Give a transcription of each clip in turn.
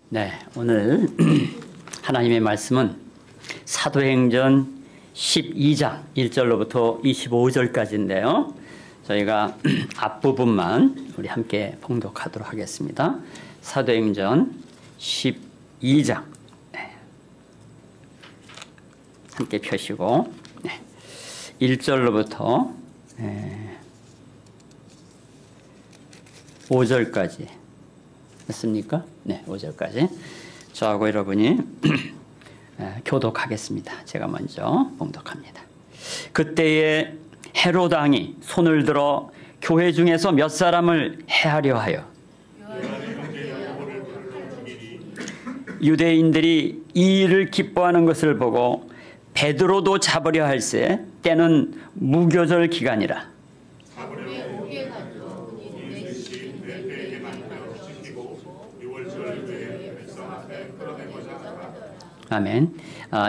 네, 오늘 하나님의 말씀은 사도행전 12장 1절로부터 25절까지인데요. 저희가 앞부분만 우리 함께 봉독하도록 하겠습니다. 사도행전 12장 함께 펴시고 1절로부터 5절까지 했습니까? 네, 5절까지 저하고 여러분이 교독하겠습니다. 제가 먼저 봉독합니다. 그때에 헤롯 왕이 손을 들어 교회 중에서 몇 사람을 해하려 하여 유대인들이 이 일을 기뻐하는 것을 보고 베드로도 잡으려 할세 때는 무교절 기간이라. 아멘.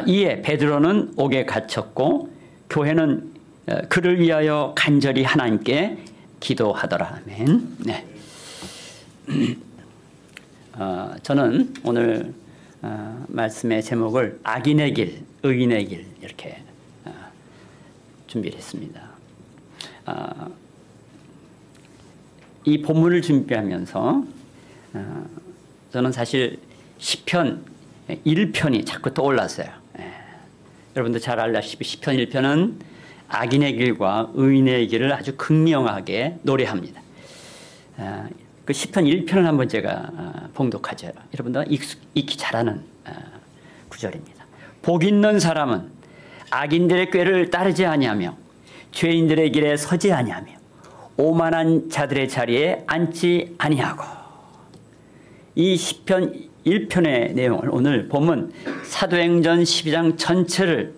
이에 베드로는 옥에 갇혔고 교회는 그를 위하여 간절히 하나님께 기도하더라. 아멘. 네. 저는 오늘 말씀의 제목을 악인의 길, 의인의 길 이렇게 준비를 했습니다. 이 본문을 준비하면서 저는 사실 시편 1편이 자꾸 떠올랐어요. 여러분도 잘 알다시피 시편 1편은 악인의 길과 의인의 길을 아주 극명하게 노래합니다. 그 시편 1편을 한번 제가 봉독하죠. 여러분도 익히 잘하는 구절입니다. 복 있는 사람은 악인들의 꾀를 따르지 아니하며 죄인들의 길에 서지 아니하며 오만한 자들의 자리에 앉지 아니하고. 이 시편 1편의 내용을 오늘 보면 사도행전 12장 전체를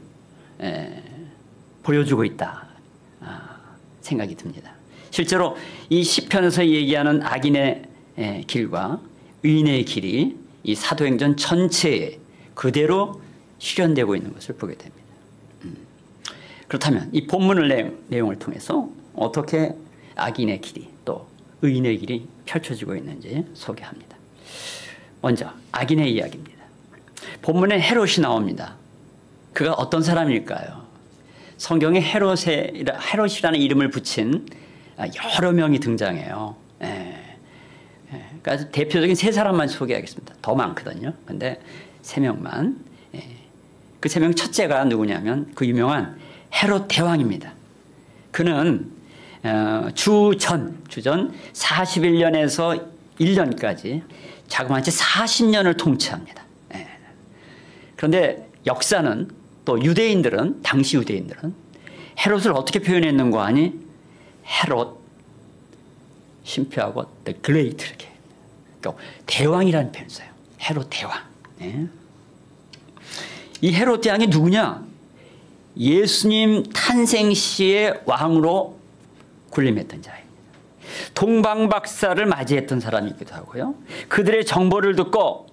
보여주고 있다 생각이 듭니다. 실제로 이 시편에서 얘기하는 악인의 길과 의인의 길이 이 사도행전 전체에 그대로 실현되고 있는 것을 보게 됩니다. 그렇다면 이 본문의 내용을 통해서 어떻게 악인의 길이 또 의인의 길이 펼쳐지고 있는지 소개합니다. 먼저 악인의 이야기입니다. 본문에 헤롯이 나옵니다. 그가 어떤 사람일까요? 성경에 헤롯이라는 이름을 붙인 여러 명이 등장해요. 그러니까 대표적인 세 사람만 소개하겠습니다. 더 많거든요. 근데 세 명만. 그 세 명 첫째가 누구냐면 그 유명한 헤롯 대왕입니다. 그는 주전 41년에서 1년까지 자그마치 40년을 통치합니다. 그런데 역사는 또 유대인들은 당시 유대인들은 헤롯을 어떻게 표현했는가 하니 헤롯 심표하고 the great 이렇게 그러니까 대왕이라는 표현을 써요. 헤롯 대왕. 이 헤롯 대왕이 누구냐? 예수님 탄생 시의 왕으로 군림했던 자예요. 동방박사를 맞이했던 사람이기도 하고요. 그들의 정보를 듣고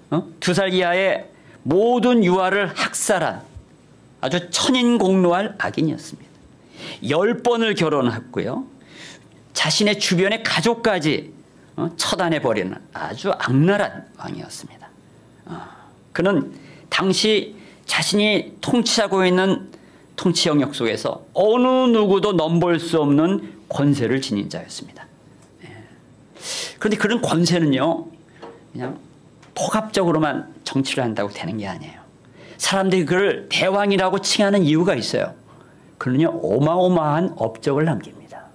2살 이하의 모든 유아를 학살한 아주 천인공노할 악인이었습니다. 10번을 결혼했고요. 자신의 주변의 가족까지 처단해버리는 아주 악랄한 왕이었습니다. 그는 당시 자신이 통치하고 있는 통치 영역 속에서 어느 누구도 넘볼 수 없는 권세를 지닌 자였습니다. 그런데 그런 권세는요, 그냥 폭압적으로만 정치를 한다고 되는 게 아니에요. 사람들이 그를 대왕이라고 칭하는 이유가 있어요. 그는요, 어마어마한 업적을 남깁니다.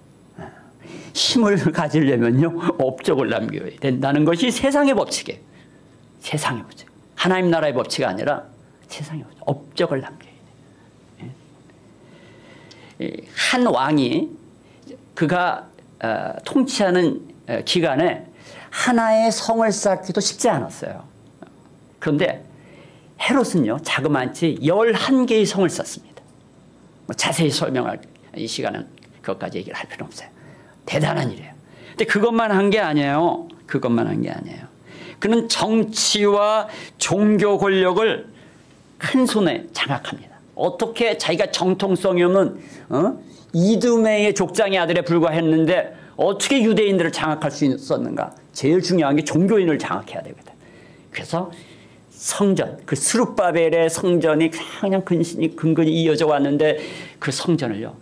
힘을 가지려면요, 업적을 남겨야 된다는 것이 세상의 법칙이에요. 세상의 법칙. 하나님 나라의 법칙이 아니라 세상의 법칙. 업적을 남겨야 돼요. 한 왕이 그가 통치하는 기간에 하나의 성을 쌓기도 쉽지 않았어요. 그런데 헤롯은요, 자그마치 11개의 성을 쌓습니다. 자세히 설명할 이 시간은 그것까지 얘기를 할 필요 없어요. 대단한 일이에요. 근데 그것만 한 게 아니에요. 그것만 한 게 아니에요. 그는 정치와 종교 권력을 한 손에 장악합니다. 어떻게 자기가 정통성이 없는 이두메의 족장의 아들에 불과했는데 어떻게 유대인들을 장악할 수 있었는가? 제일 중요한 게 종교인을 장악해야 되거든. 그래서 성전, 그 스룹바벨의 성전이 그냥 근근히 이어져 왔는데 그 성전을요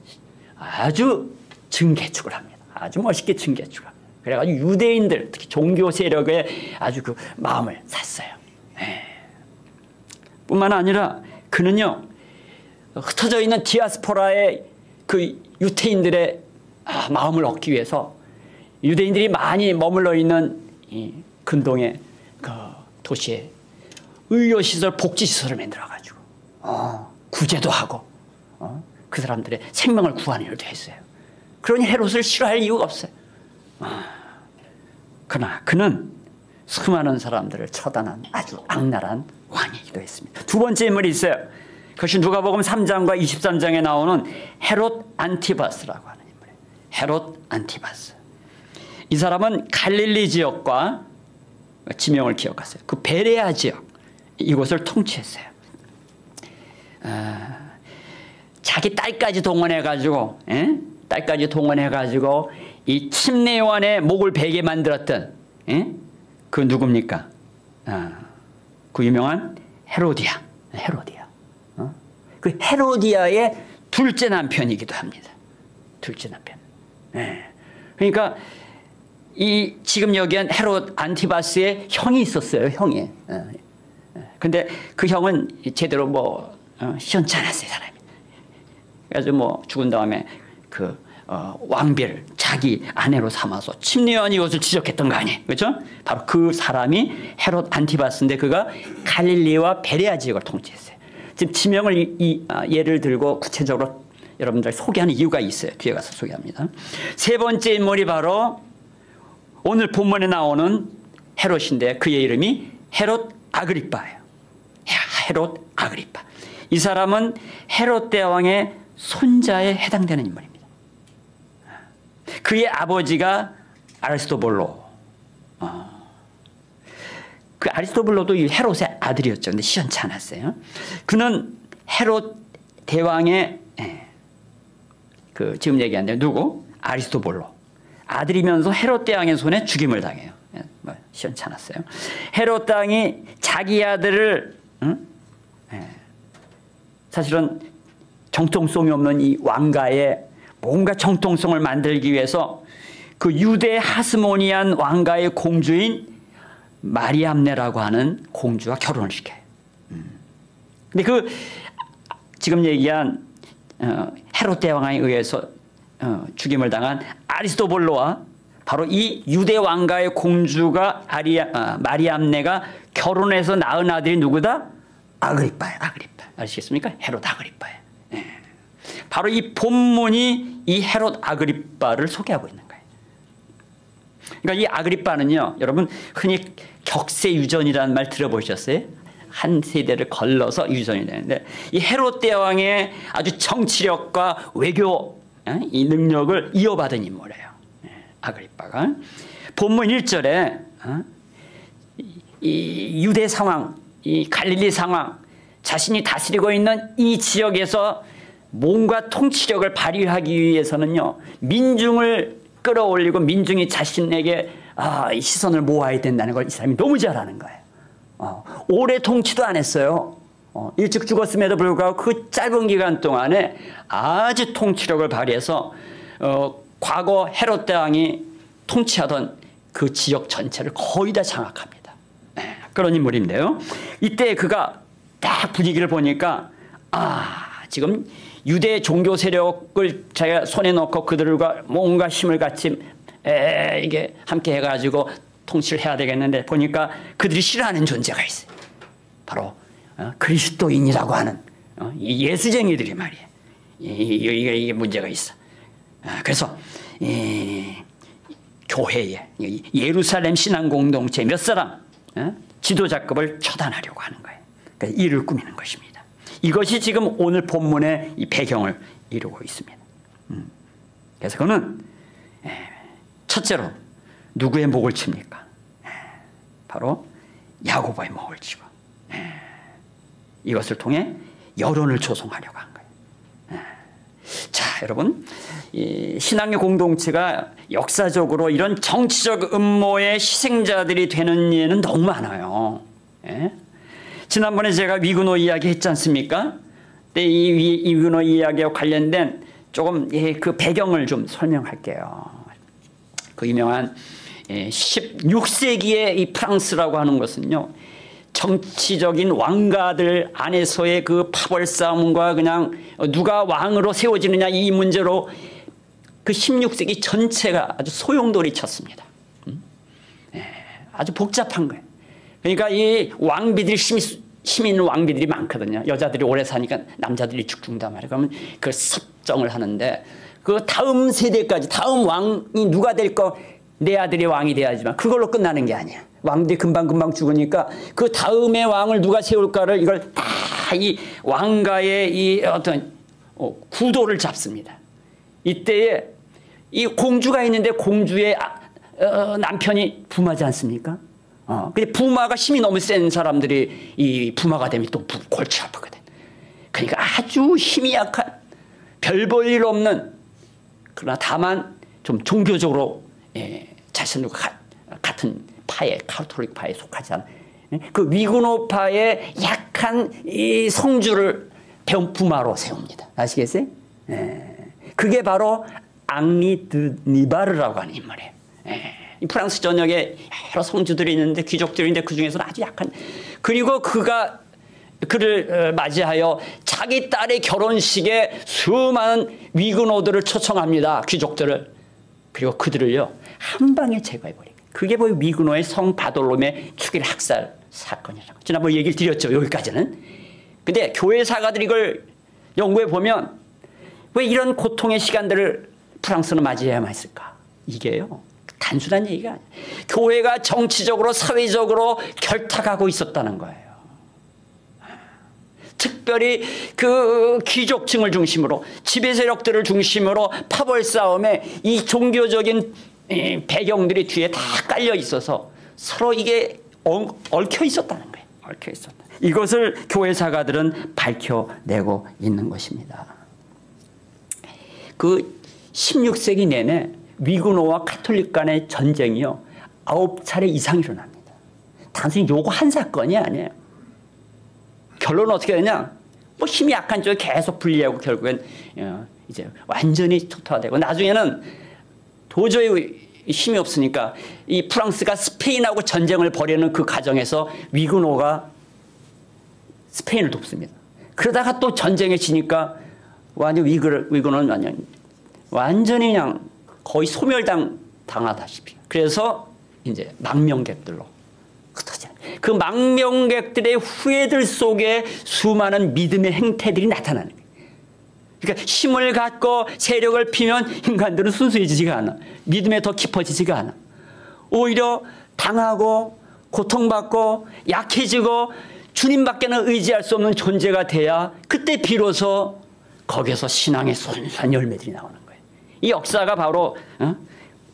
아주 증개축을 합니다. 아주 멋있게 증개축을 합니다. 그래가지고 유대인들, 특히 종교 세력에 아주 그 마음을 샀어요. 뿐만 아니라 그는요 흩어져 있는 디아스포라의 그 유태인들의 마음을 얻기 위해서 유대인들이 많이 머물러 있는 이 근동의 그 도시에 의료시설, 복지시설을 만들어가지고 구제도 하고 그 사람들의 생명을 구하는 일도 했어요. 그러니 헤롯을 싫어할 이유가 없어요. 그러나 그는 수많은 사람들을 처단한 아주 악랄한 왕이기도 했습니다. 두 번째 인물이 있어요. 그것이 누가복음 3장과 23장에 나오는 헤롯 안티바스라고 하는 인물이에요. 헤롯 안티바스. 이 사람은 갈릴리 지역과 지명을 기억하세요. 그 베레아 지역 이곳을 통치했어요. 자기 딸까지 동원해가지고, 이 침례요한의 목을 베게 만들었던 그 누굽니까? 그 유명한 헤로디아. 그 헤로디아의 둘째 남편이기도 합니다. 둘째 남편. 그러니까 이 지금 여기한 헤롯 안티바스의 형이 있었어요. 형이. 근데 그 형은 제대로 뭐 시원치 않았어요, 사람이. 그래서 죽은 다음에 그 왕비를 자기 아내로 삼아서 침례요한이 이것을 지적했던 거 아니에요, 그렇죠? 바로 그 사람이 헤롯 안티바스인데 그가 갈릴리와 베레아 지역을 통치했어요. 지금 지명을 예를 들고 구체적으로 여러분들 소개하는 이유가 있어요. 뒤에 가서 소개합니다. 세 번째 인물이 바로 오늘 본문에 나오는 헤롯인데 그의 이름이 헤롯 아그리빠예요. 헤롯 아그리빠. 이 사람은 헤롯 대왕의 손자에 해당되는 인물입니다. 그의 아버지가 아리스토블로. 그 아리스토블로도 이 헤롯의 아들이었죠. 근데 시원치 않았어요. 그는 헤롯 대왕의 그 지금 얘기한 누구? 아리스토블로. 아들이면서 헤롯 대왕의 손에 죽임을 당해요. 시원치 않았어요. 헤롯 대왕이 자기 아들을 사실은 정통성이 없는 이 왕가에 뭔가 정통성을 만들기 위해서 그 유대 하스모니안 왕가의 공주인 마리암네라고 하는 공주와 결혼을 시켜요. 근데 그 지금 얘기한 헤롯 대왕에 의해서 죽임을 당한 아리스토블로와 바로 이 유대 왕가의 공주가 마리암네가 결혼해서 낳은 아들이 누구다? 아그리빠예요. 아그리빠. 아시겠습니까? 헤롯 아그리빠예요. 바로 이 본문이 이 헤롯 아그리빠를 소개하고 있는 거예요. 그러니까 이 아그리빠는요, 여러분 흔히 격세유전이라는 말 들어보셨어요? 한 세대를 걸러서 유전이 되는데 이 헤롯 대왕의 아주 정치력과 외교 이 능력을 이어받은 인물이에요. 아그리빠가 본문 1절에 이 유대 상황, 이 갈릴리 상황, 자신이 다스리고 있는 이 지역에서 뭔가 통치력을 발휘하기 위해서는요, 민중을 끌어올리고 민중이 자신에게 시선을 모아야 된다는 걸 이 사람이 너무 잘 아는 거예요. 오래 통치도 안 했어요. 일찍 죽었음에도 불구하고 그 짧은 기간 동안에 아주 통치력을 발휘해서 과거 헤롯 대왕이 통치하던 그 지역 전체를 거의 다 장악합니다. 그런 인물인데요. 이때 그가 딱 분위기를 보니까 지금 유대 종교 세력을 자기가 손에 넣고 그들과 뭔가 힘을 같이 이게 함께 해가지고 통치를 해야 되겠는데 보니까 그들이 싫어하는 존재가 있어요. 바로 그리스도인이라고 하는 이 예수쟁이들이 말이에요. 이게 문제가 있어. 그래서 교회에 예루살렘 신앙공동체 몇 사람 지도자급을 처단하려고 하는 거예요. 그러니까 일을 꾸미는 것입니다. 이것이 지금 오늘 본문의 이 배경을 이루고 있습니다. 그래서 그는 첫째로 누구의 목을 칩니까? 바로 야고보의 목을 치고 이것을 통해 여론을 조성하려고 한 거예요. 자, 여러분, 이 신앙의 공동체가 역사적으로 이런 정치적 음모의 희생자들이 되는 예는 너무 많아요. 예? 지난번에 제가 위그노 이야기 했지 않습니까? 근데 이 위그노 이야기와 관련된 조금 그 배경을 좀 설명할게요. 그 유명한 16세기의 이 프랑스라고 하는 것은요, 정치적인 왕가들 안에서의 그 파벌 싸움과 그냥 누가 왕으로 세워지느냐 이 문제로 그 16세기 전체가 아주 소용돌이 쳤습니다. 아주 복잡한 거예요. 그러니까 이 왕비들이 힘 있는 왕비들이 많거든요. 여자들이 오래 사니까 남자들이 죽다 말이에요. 그러면 그걸 섭정을 하는데 그 다음 세대까지 다음 왕이 누가 될 거 내 아들이 왕이 돼야지만 그걸로 끝나는 게 아니야. 왕들이 금방금방 죽으니까 그 다음에 왕을 누가 세울까를 이걸 다 이 왕가의 이 어떤 구도를 잡습니다. 이때에 이 공주가 있는데 공주의 남편이 부마지 않습니까? 근데 부마가 힘이 너무 센 사람들이 이 부마가 되면 또 골치 아프거든. 그러니까 아주 힘이 약한 별 볼 일 없는, 그러나 다만 좀 종교적으로 자신과 같은 파에, 카톨릭 파에 속하지 않은 그 위그노파의 약한 이 성주를 배운 부마로 세웁니다. 아시겠어요? 그게 바로 앙리 드 니바르라고 하는 인물이에요. 이 프랑스 전역에 여러 성주들이 있는데 귀족들이 있는데 그 중에서는 아주 약한, 그리고 그를 맞이하여 자기 딸의 결혼식에 수많은 위그노들을 초청합니다. 귀족들을. 그리고 그들을요 한 방에 제거해버려요. 그게 바로 위그노의 성 바돌롬의 축일 학살 사건이라고 지난번에 얘기를 드렸죠. 여기까지는. 근데 교회 사가들이 이걸 연구해 보면 왜 이런 고통의 시간들을 프랑스는 맞이해야만 했을까? 이게요 단순한 얘기가 아니에요. 교회가 정치적으로 사회적으로 결탁하고 있었다는 거예요. 특별히 그 귀족층을 중심으로 지배 세력들을 중심으로 파벌 싸움에 이 종교적인 배경들이 뒤에 다 깔려 있어서 서로 이게 얽혀 있었다는 거예요. 얽혀 있었다. 이것을 교회 사가들은 밝혀내고 있는 것입니다. 그 16세기 내내 위그노와 카톨릭 간의 전쟁이요 9차례 이상 일어납니다. 단순히 요거 한 사건이 아니에요. 결론은 어떻게 되냐? 뭐 힘이 약한 쪽에 계속 분리하고 결국엔 이제 완전히 초토화되고 나중에는 도저히 힘이 없으니까 이 프랑스가 스페인하고 전쟁을 벌이는 그 과정에서 위그노가 스페인을 돕습니다. 그러다가 또 전쟁에 지니까 완전 위그노는 완전히 그냥 거의 소멸당하다시피. 그래서 이제 망명객들로 흩어져. 그 망명객들의 후예들 속에 수많은 믿음의 행태들이 나타나는 거예요. 그러니까 힘을 갖고 세력을 피면 인간들은 순수해지지가 않아. 믿음에 더 깊어지지가 않아. 오히려 당하고 고통받고 약해지고 주님밖에는 의지할 수 없는 존재가 돼야 그때 비로소 거기서 신앙의 순수한 열매들이 나오는 거예요. 이 역사가 바로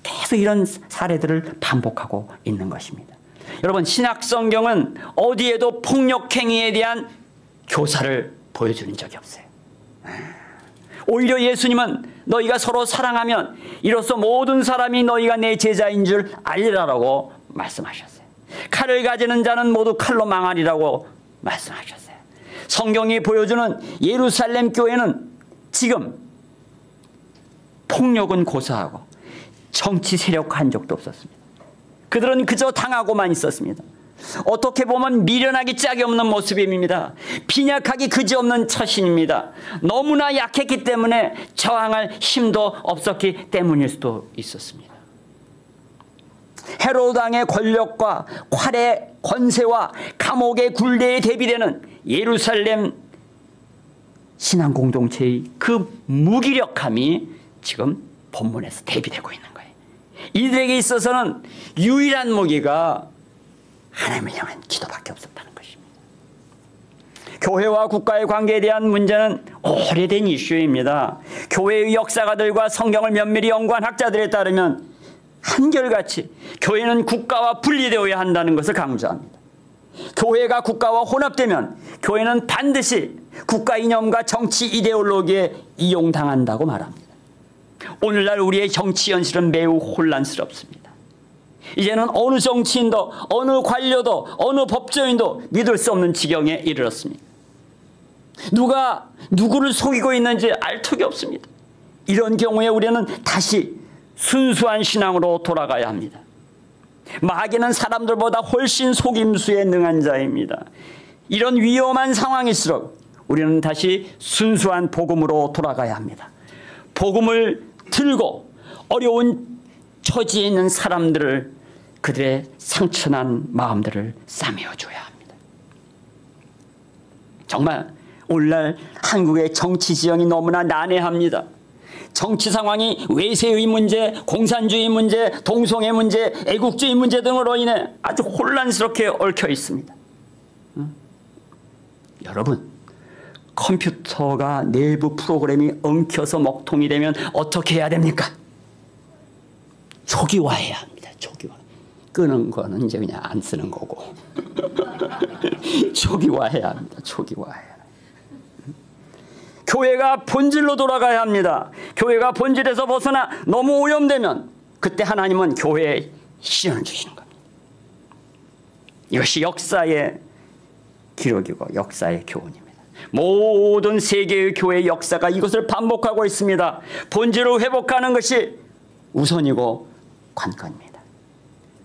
계속 이런 사례들을 반복하고 있는 것입니다. 여러분, 신약 성경은 어디에도 폭력행위에 대한 교사를 보여주는 적이 없어요. 오히려 예수님은 너희가 서로 사랑하면 이로써 모든 사람이 너희가 내 제자인 줄 알리라라고 말씀하셨어요. 칼을 가지는 자는 모두 칼로 망하리라고 말씀하셨어요. 성경이 보여주는 예루살렘 교회는 지금 폭력은 고사하고 정치 세력화한 적도 없었습니다. 그들은 그저 당하고만 있었습니다. 어떻게 보면 미련하기 짝이 없는 모습입니다. 빈약하기 그지없는 처신입니다. 너무나 약했기 때문에 저항할 힘도 없었기 때문일 수도 있었습니다. 헤로드 왕의 권력과 활의 권세와 감옥의 굴레에 대비되는 예루살렘 신앙 공동체의 그 무기력함이 지금 본문에서 대비되고 있는 거예요. 이들에게 있어서는 유일한 무기가 하나님을 향한 기도밖에 없었다는 것입니다. 교회와 국가의 관계에 대한 문제는 오래된 이슈입니다. 교회의 역사가들과 성경을 면밀히 연구한 학자들에 따르면 한결같이 교회는 국가와 분리되어야 한다는 것을 강조합니다. 교회가 국가와 혼합되면 교회는 반드시 국가 이념과 정치 이데올로기에 이용당한다고 말합니다. 오늘날 우리의 정치 현실은 매우 혼란스럽습니다. 이제는 어느 정치인도 어느 관료도 어느 법조인도 믿을 수 없는 지경에 이르렀습니다. 누가 누구를 속이고 있는지 알 턱이 없습니다. 이런 경우에 우리는 다시 순수한 신앙으로 돌아가야 합니다. 마귀는 사람들보다 훨씬 속임수에 능한 자입니다. 이런 위험한 상황일수록 우리는 다시 순수한 복음으로 돌아가야 합니다. 복음을 들고 어려운 처지에 있는 사람들을 그들의 상처난 마음들을 싸매어줘야 합니다. 정말 오늘날 한국의 정치 지형이 너무나 난해합니다. 정치 상황이 외세의 문제, 공산주의 문제, 동성애 문제, 애국주의 문제 등으로 인해 아주 혼란스럽게 얽혀 있습니다. 여러분, 컴퓨터가 내부 프로그램이 엉켜서 먹통이 되면 어떻게 해야 됩니까? 초기화해야 합니다. 초기화. 끄는 거는 이제 그냥 안 쓰는 거고. 초기화해야 합니다. 초기화해야. 교회가 본질로 돌아가야 합니다. 교회가 본질에서 벗어나 너무 오염되면 그때 하나님은 교회에 시련을 주시는 겁니다. 이것이 역사의 기록이고 역사의 교훈입니다. 모든 세계의 교회의 역사가 이것을 반복하고 있습니다. 본질을 회복하는 것이 우선이고 관건입니다.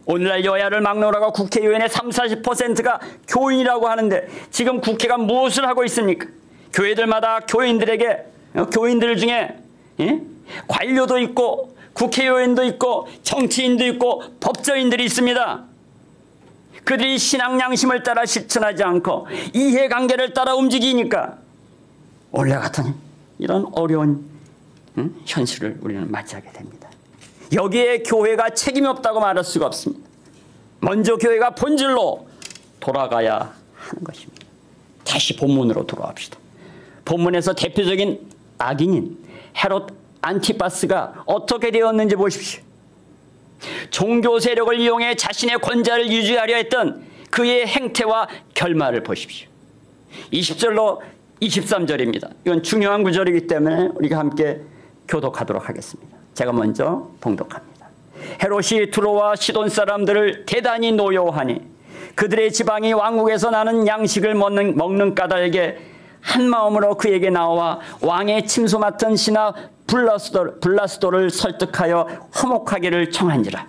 오늘날 여야를 막론하고 국회의원의 30~40%가 교인이라고 하는데 지금 국회가 무엇을 하고 있습니까? 교회들마다 교인들 중에 관료도 있고 국회의원도 있고 정치인도 있고 법조인들이 있습니다. 그들이 신앙 양심을 따라 실천하지 않고 이해관계를 따라 움직이니까 원래 같은 이런 어려운 현실을 우리는 맞이하게 됩니다. 여기에 교회가 책임이 없다고 말할 수가 없습니다. 먼저 교회가 본질로 돌아가야 하는 것입니다. 다시 본문으로 돌아갑시다. 본문에서 대표적인 악인인 헤롯 안티파스가 어떻게 되었는지 보십시오. 종교 세력을 이용해 자신의 권좌를 유지하려 했던 그의 행태와 결말을 보십시오. 20절로 23절입니다. 이건 중요한 구절이기 때문에 우리가 함께 교독하도록 하겠습니다. 제가 먼저 봉독합니다. 헤롯이 두로와 시돈 사람들을 대단히 노여워하니 그들의 지방이 왕국에서 나는 양식을 먹는 까닭에 한 마음으로 그에게 나와 왕의 침소 맡은 신하 블라스도를 설득하여 화목하기를 청한지라.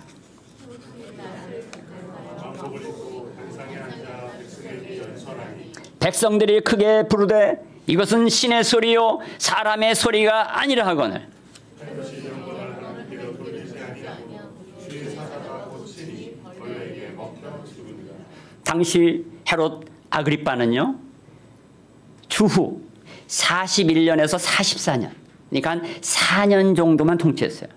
백성들이 크게 부르되 이것은 신의 소리요 사람의 소리가 아니라 하거늘 당시 헤롯 아그리빠는요 주후 41년에서 44년 그러니까 한 4년 정도만 통치했어요.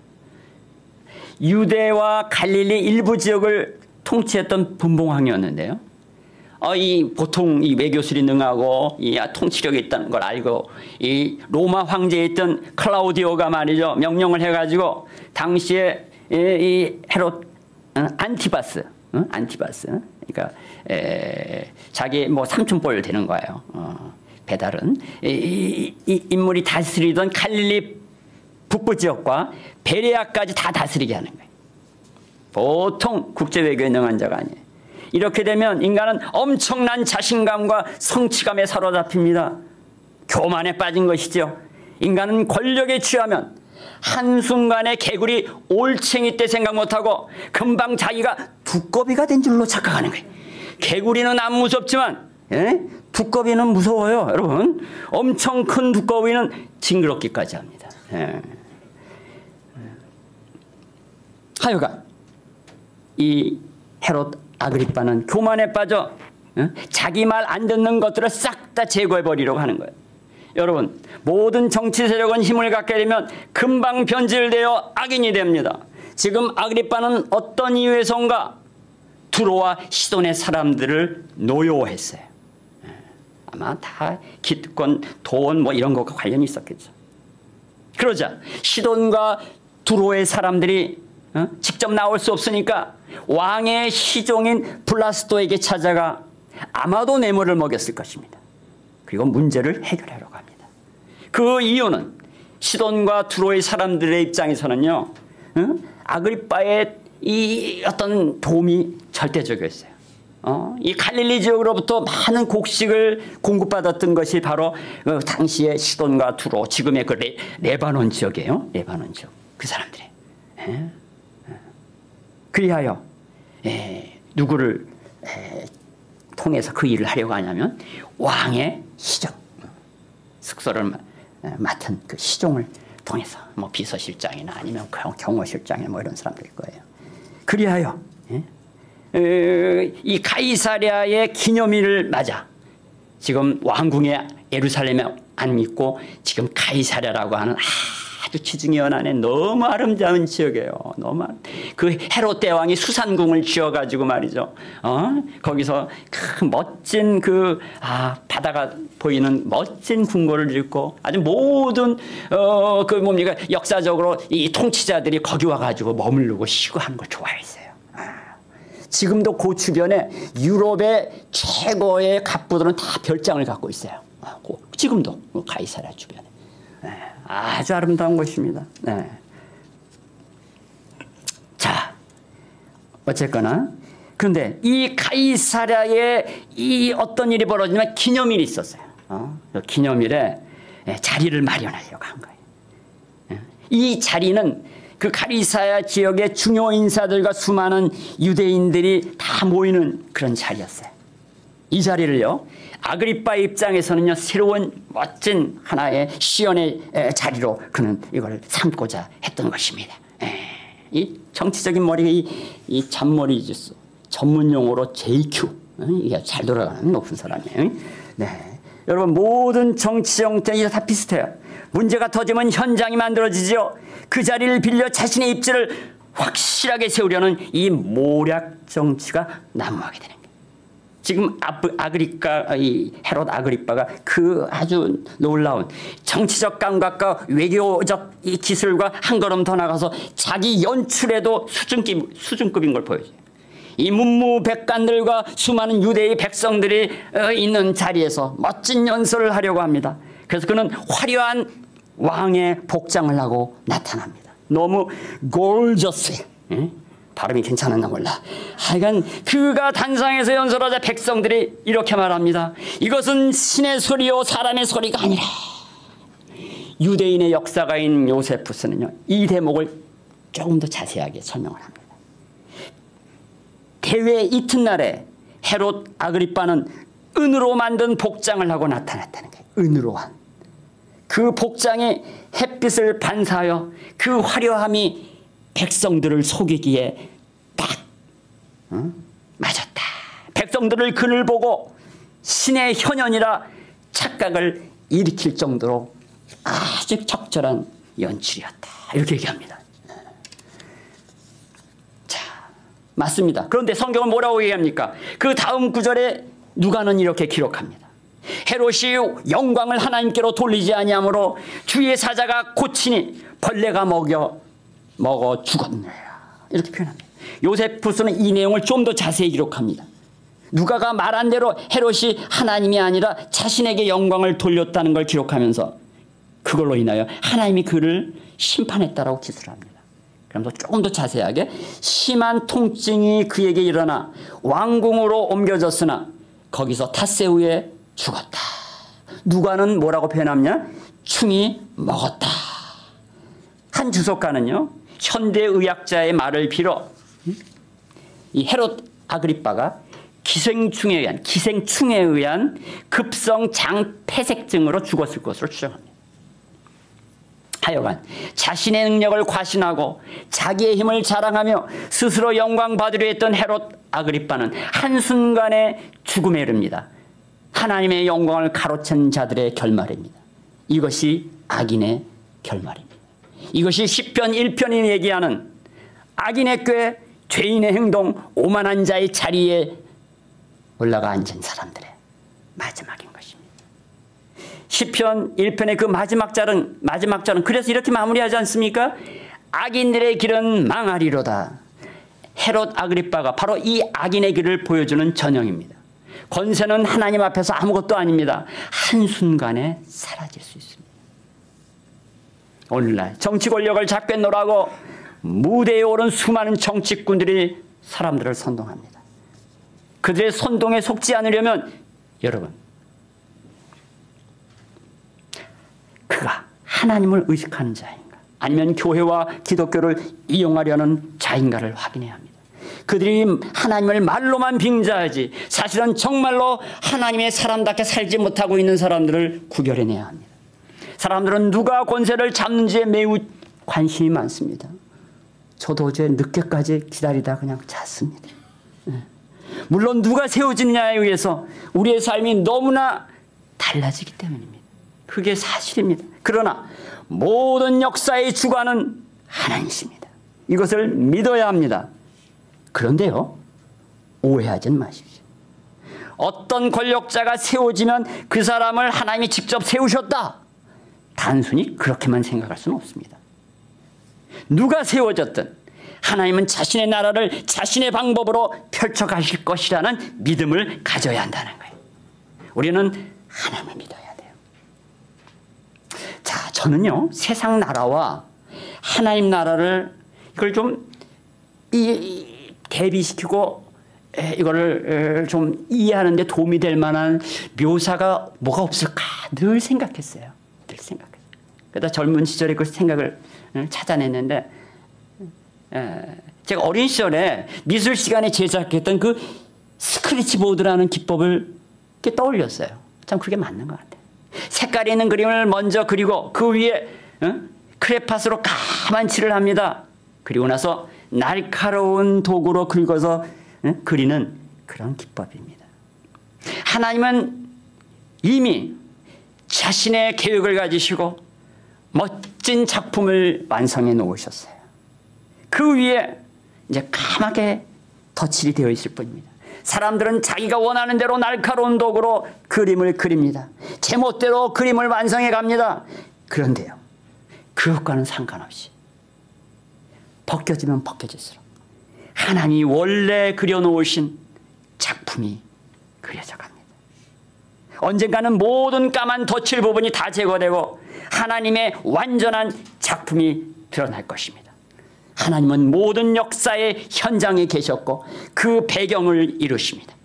유대와 갈릴리 일부 지역을 통치했던 분봉왕이었는데요. 보통 이 외교술이 능하고 이 통치력이 있다는 걸 알고 이 로마 황제에 있던 클라우디오가 말이죠 명령을 해가지고 당시에 이 헤롯 안티바스 그러니까 자기 뭐 삼촌뻘 되는 거예요. 배달은 이 인물이 다스리던 갈릴리 북부 지역과 베레아까지 다 다스리게 하는 거예요. 보통 국제 외교에 능한 자가 아니에요. 이렇게 되면 인간은 엄청난 자신감과 성취감에 사로잡힙니다. 교만에 빠진 것이죠. 인간은 권력에 취하면 한순간에 개구리 올챙이 때 생각 못하고 금방 자기가 두꺼비가 된 줄로 착각하는 거예요. 개구리는 안 무섭지만 두꺼비는 무서워요. 여러분 엄청 큰 두꺼비는 징그럽기까지 합니다. 하여간 이 헤롯 아그리빠는 교만에 빠져 자기 말 안 듣는 것들을 싹 다 제거해버리려고 하는 거예요. 여러분 모든 정치 세력은 힘을 갖게 되면 금방 변질되어 악인이 됩니다. 지금 아그리빠는 어떤 이유에선가 두로와 시돈의 사람들을 노여워했어요. 아마 다 기득권, 돈 뭐 이런 것과 관련이 있었겠죠. 그러자 시돈과 두로의 사람들이 직접 나올 수 없으니까 왕의 시종인 블라스도에게 찾아가 아마도 뇌물을 먹였을 것입니다. 그리고 문제를 해결하려고 합니다. 그 이유는 시돈과 두로의 사람들의 입장에서는요, 아그리빠의 이 어떤 도움이 절대적이었어요. 이 갈릴리 지역으로부터 많은 곡식을 공급받았던 것이 바로 그 당시의 시돈과 두로, 지금의 그 레바논 지역이에요. 레바논 지역. 그 사람들이. 그리하여 누구를 통해서 그 일을 하려고 하냐면 왕의 시종, 숙소를 맡은 그 시종을 통해서 뭐 비서실장이나 아니면 경호실장이나 뭐 이런 사람들일 거예요. 그리하여 이 가이사랴의 기념일을 맞아 지금 왕궁의 예루살렘에 안 있고 지금 가이사랴라고 하는 아주 지중해 연안에 너무 아름다운 지역이에요. 그 헤롯 대왕이 수산궁을 지어가지고 말이죠. 거기서 그 멋진 바다가 보이는 멋진 궁궐을 짓고 아주 모든 역사적으로 이 통치자들이 거기 와가지고 머무르고 쉬고 하는 걸 좋아했어요. 지금도 그 주변에 유럽의 최고의 갑부들은 다 별장을 갖고 있어요. 지금도 가이사랴 주변에. 아주 아름다운 곳입니다. 자, 어쨌거나 그런데 이 가이사랴에 이 어떤 일이 벌어지면 기념일이 있었어요. 그 기념일에 자리를 마련하려고 한 거예요. 이 자리는 그 가이사랴 지역의 중요 인사들과 수많은 유대인들이 다 모이는 그런 자리였어요. 이 자리를요, 아그리빠 입장에서는요, 새로운 멋진 하나의 시연의 자리로 그는 이걸 삼고자 했던 것입니다. 이 정치적인 머리가 이 잔머리 주스, 전문 용어로 JQ, 이게 잘 돌아가는 높은 사람이에요. 여러분, 모든 정치 형태가 다 비슷해요. 문제가 터지면 현장이 만들어지죠. 그 자리를 빌려 자신의 입지를 확실하게 세우려는 이 모략 정치가 난무하게 되는 거예요. 지금 이 헤롯 아그리빠가 그 아주 놀라운 정치적 감각과 외교적 이 기술과 한 걸음 더 나가서 자기 연출에도 수준급인 걸 보여줘요. 이 문무백관들과 수많은 유대의 백성들이 있는 자리에서 멋진 연설을 하려고 합니다. 그래서 그는 화려한 왕의 복장을 하고 나타납니다. 너무 gorgeous. 발음이 괜찮았나 몰라. 하여간 그가 단상에서 연설하자 백성들이 이렇게 말합니다. 이것은 신의 소리요 사람의 소리가 아니라. 유대인의 역사가인 요세푸스는요, 이 대목을 조금 더 자세하게 설명을 합니다. 대회 이튿날에 헤롯 아그리빠는 은으로 만든 복장을 하고 나타났다는 거예요. 은으로 한. 그 복장이 햇빛을 반사하여 그 화려함이 백성들을 속이기에 딱 맞았다. 백성들을 그를 보고 신의 현현이라 착각을 일으킬 정도로 아주 적절한 연출이었다. 이렇게 얘기합니다. 자, 맞습니다. 그런데 성경은 뭐라고 얘기합니까? 그 다음 구절에 누가는 이렇게 기록합니다. 헤롯이 영광을 하나님께로 돌리지 아니하므로 주의 사자가 고치니 벌레가 먹어 죽었느라. 이렇게 표현합니다. 요세푸스는 이 내용을 좀 더 자세히 기록합니다. 누가가 말한 대로 헤롯이 하나님이 아니라 자신에게 영광을 돌렸다는 걸 기록하면서 그걸로 인하여 하나님이 그를 심판했다라고 기술을 합니다. 그러면서 조금 더 자세하게 심한 통증이 그에게 일어나 왕궁으로 옮겨졌으나 거기서 닷새 후에 죽었다. 누가는 뭐라고 표현하냐? 충이 먹었다. 한 주석가는요, 현대의학자의 말을 빌어 이 헤롯 아그리빠가 기생충에 의한 급성 장폐색증으로 죽었을 것으로 추정합니다. 하여간 자신의 능력을 과신하고 자기의 힘을 자랑하며 스스로 영광 받으려 했던 헤롯 아그리빠는 한순간에 죽음에 이릅니다. 하나님의 영광을 가로챈 자들의 결말입니다. 이것이 악인의 결말입니다. 이것이 시편 1편이 얘기하는 악인의 꾀, 죄인의 행동, 오만한 자의 자리에 올라가 앉은 사람들의 마지막인 것입니다. 시편 1편의 그 마지막 절은 그래서 이렇게 마무리하지 않습니까? 악인들의 길은 망하리로다. 헤롯 아그리빠가 바로 이 악인의 길을 보여주는 전형입니다. 권세는 하나님 앞에서 아무것도 아닙니다. 한순간에 사라질 수 있습니다. 오늘날 정치 권력을 잡겠노라고 무대에 오른 수많은 정치꾼들이 사람들을 선동합니다. 그들의 선동에 속지 않으려면 여러분, 그가 하나님을 의식하는 자인가 아니면 교회와 기독교를 이용하려는 자인가를 확인해야 합니다. 그들이 하나님을 말로만 빙자하지 사실은 정말로 하나님의 사람답게 살지 못하고 있는 사람들을 구별해내야 합니다. 사람들은 누가 권세를 잡는지에 매우 관심이 많습니다. 저도 어제 늦게까지 기다리다 그냥 잤습니다. 물론 누가 세워지느냐에 의해서 우리의 삶이 너무나 달라지기 때문입니다. 그게 사실입니다. 그러나 모든 역사의 주관은 하나님이십니다. 이것을 믿어야 합니다. 그런데요, 오해하지 마십시오. 어떤 권력자가 세워지면 그 사람을 하나님이 직접 세우셨다, 단순히 그렇게만 생각할 수는 없습니다. 누가 세워졌든 하나님은 자신의 나라를 자신의 방법으로 펼쳐가실 것이라는 믿음을 가져야 한다는 거예요. 우리는 하나님을 믿어야 돼요. 자, 저는요, 세상 나라와 하나님 나라를 이걸 좀 대비시키고 이거를 좀 이해하는 데 도움이 될 만한 묘사가 뭐가 없을까 늘 생각했어요. 늘 생각했어요. 그러다 젊은 시절에 그 생각을 찾아냈는데, 제가 어린 시절에 미술 시간에 제작했던 그 스크래치보드라는 기법을 이렇게 떠올렸어요. 참 그게 맞는 것 같아요. 색깔 있는 그림을 먼저 그리고 그 위에 크레파스로 까만 칠을 합니다. 그리고 나서 날카로운 도구로 긁어서 그리는 그런 기법입니다. 하나님은 이미 자신의 계획을 가지시고 멋진 작품을 완성해 놓으셨어요. 그 위에 이제 까맣게 덧칠이 되어 있을 뿐입니다. 사람들은 자기가 원하는 대로 날카로운 도구로 그림을 그립니다. 제멋대로 그림을 완성해 갑니다. 그런데요, 그것과는 상관없이 벗겨지면 벗겨질수록 하나님이 원래 그려놓으신 작품이 그려져 갑니다. 언젠가는 모든 까만 덧칠 부분이 다 제거되고 하나님의 완전한 작품이 드러날 것입니다. 하나님은 모든 역사의 현장에 계셨고 그 배경을 이루십니다.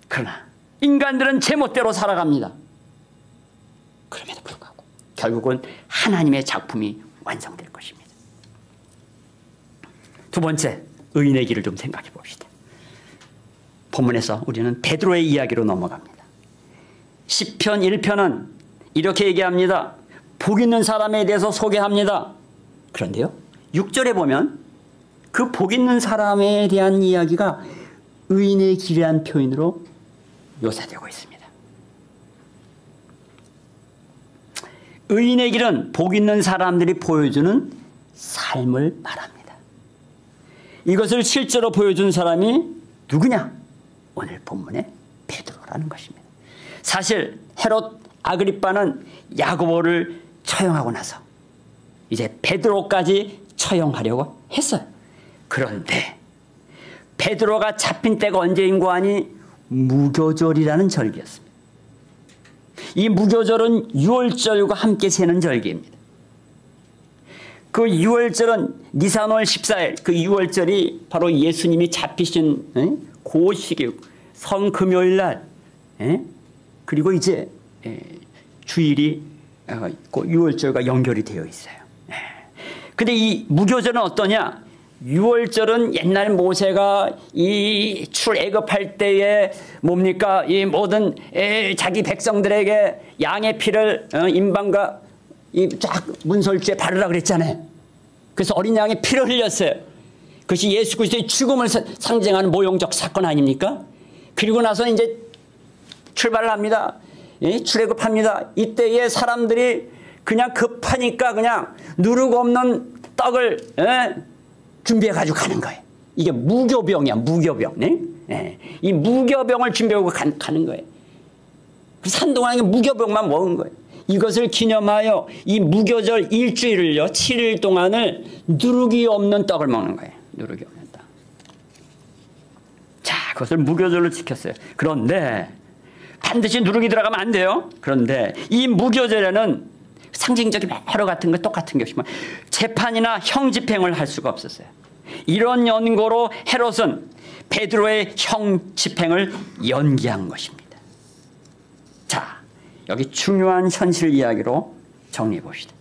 그러나 인간들은 제멋대로 살아갑니다. 그럼에도 불구하고 결국은 하나님의 작품이 완성될 것입니다. 두 번째, 의인의 길을 좀 생각해 봅시다. 본문에서 우리는 베드로의 이야기로 넘어갑니다. 시편 1편은 이렇게 얘기합니다. 복 있는 사람에 대해서 소개합니다. 그런데요, 6절에 보면 그 복 있는 사람에 대한 이야기가 의인의 길이라는 표현으로 묘사되고 있습니다. 의인의 길은 복 있는 사람들이 보여주는 삶을 말합니다. 이것을 실제로 보여준 사람이 누구냐? 오늘 본문의 베드로라는 것입니다. 사실 헤롯 아그리빠는 야고보를 처형하고 나서 이제 베드로까지 처형하려고 했어요. 그런데 베드로가 잡힌 때가 언제인 거 아니? 무교절이라는 절기였습니다. 이 무교절은 유월절과 함께 세는 절기입니다. 그 유월절은 니산월 14일, 그 유월절이 바로 예수님이 잡히신 그 시기, 성금요일 날, 그리고 이제 주일이 그 유월절과 연결이 되어 있어요. 근데 이 무교절은 어떠냐? 유월절은 옛날 모세가 이 출애굽할 때에 뭡니까? 이 모든 자기 백성들에게 양의 피를 임방과 이 쫙 문설주에 바르라 그랬잖아요. 그래서 어린 양의 피를 흘렸어요. 그것이 예수 그리스도의 죽음을 상징하는 모형적 사건 아닙니까? 그리고 나서 이제 출발을 합니다. 출애굽합니다. 이때에 사람들이 그냥 급하니까 그냥 누르고 없는 떡을 준비해 가지고 가는 거예요. 이게 무교병이야, 무교병. 이 무교병을 준비하고 가는 거예요. 산동안에 무교병만 먹은 거예요. 이것을 기념하여 이 무교절 일주일을요, 7일 동안을 누룩이 없는 떡을 먹는 거예요. 누룩이 없는 떡. 자, 그것을 무교절로 지켰어요. 그런데 반드시 누룩이 들어가면 안 돼요. 그런데 이 무교절에는 상징적인 매로 같은 거 똑같은 것이면 재판이나 형 집행을 할 수가 없었어요. 이런 연고로 헤롯은 베드로의 형 집행을 연기한 것입니다. 자, 여기 중요한 현실 이야기로 정리해 봅시다.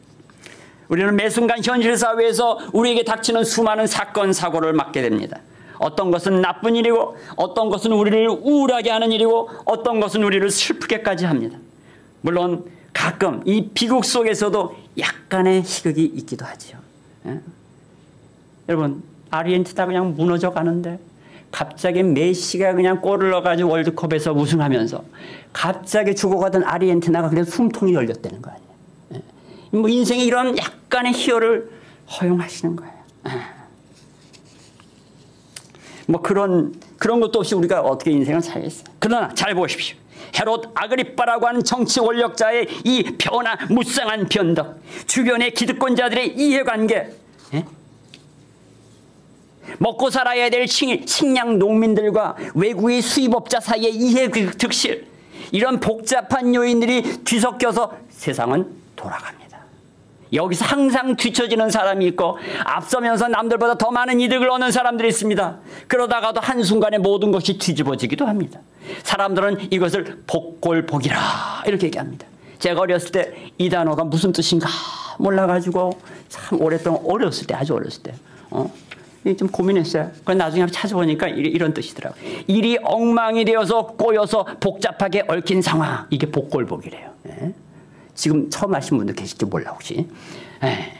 우리는 매 순간 현실 사회에서 우리에게 닥치는 수많은 사건 사고를 맡게 됩니다. 어떤 것은 나쁜 일이고 어떤 것은 우리를 우울하게 하는 일이고 어떤 것은 우리를 슬프게까지 합니다. 물론 가끔 이 비극 속에서도 약간의 희극이 있기도 하죠. 예? 여러분, 아르헨티나 그냥 무너져 가는데 갑자기 메시가 그냥 골을 넣어가지고 월드컵에서 우승하면서 갑자기 죽어가던 아르헨티나가 그냥 숨통이 열렸다는 거 아니에요. 예? 뭐 인생에 이런 약간의 희열을 허용하시는 거예요. 예. 뭐 그런 것도 없이 우리가 어떻게 인생을 살겠어요. 그러나 잘 보십시오. 헤롯 아그리빠라고 하는 정치 권력자의 이 변화무쌍한 변덕, 주변의 기득권자들의 이해관계, 예? 먹고 살아야 될 식량 농민들과 외국의 수입업자 사이의 이해득실, 이런 복잡한 요인들이 뒤섞여서 세상은 돌아갑니다. 여기서 항상 뒤처지는 사람이 있고 앞서면서 남들보다 더 많은 이득을 얻는 사람들이 있습니다. 그러다가도 한순간에 모든 것이 뒤집어지기도 합니다. 사람들은 이것을 복골복이라 이렇게 얘기합니다. 제가 어렸을 때 이 단어가 무슨 뜻인가 몰라가지고 참 오랫동안 어렸을 때, 아주 어렸을 때 좀 고민했어요. 그래서 나중에 찾아보니까 이런 뜻이더라고요. 일이 엉망이 되어서 꼬여서 복잡하게 얽힌 상황, 이게 복골복이래요. 예? 지금 처음 하신 분도 계실지 몰라 혹시. 예.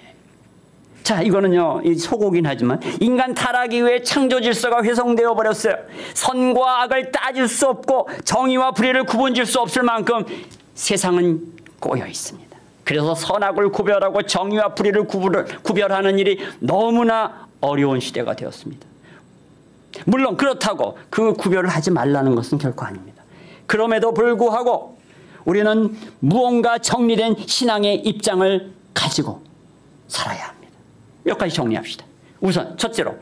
자, 이거는요 소고긴 하지만 인간 타락 이후에 창조 질서가 훼손되어 버렸어요. 선과 악을 따질 수 없고 정의와 불의를 구분질 수 없을 만큼 세상은 꼬여 있습니다. 그래서 선악을 구별하고 정의와 불의를 구별하는 일이 너무나 어려운 시대가 되었습니다. 물론 그렇다고 그 구별을 하지 말라는 것은 결코 아닙니다. 그럼에도 불구하고 우리는 무언가 정리된 신앙의 입장을 가지고 살아야 합니다. 몇 가지 정리합시다. 우선 첫째로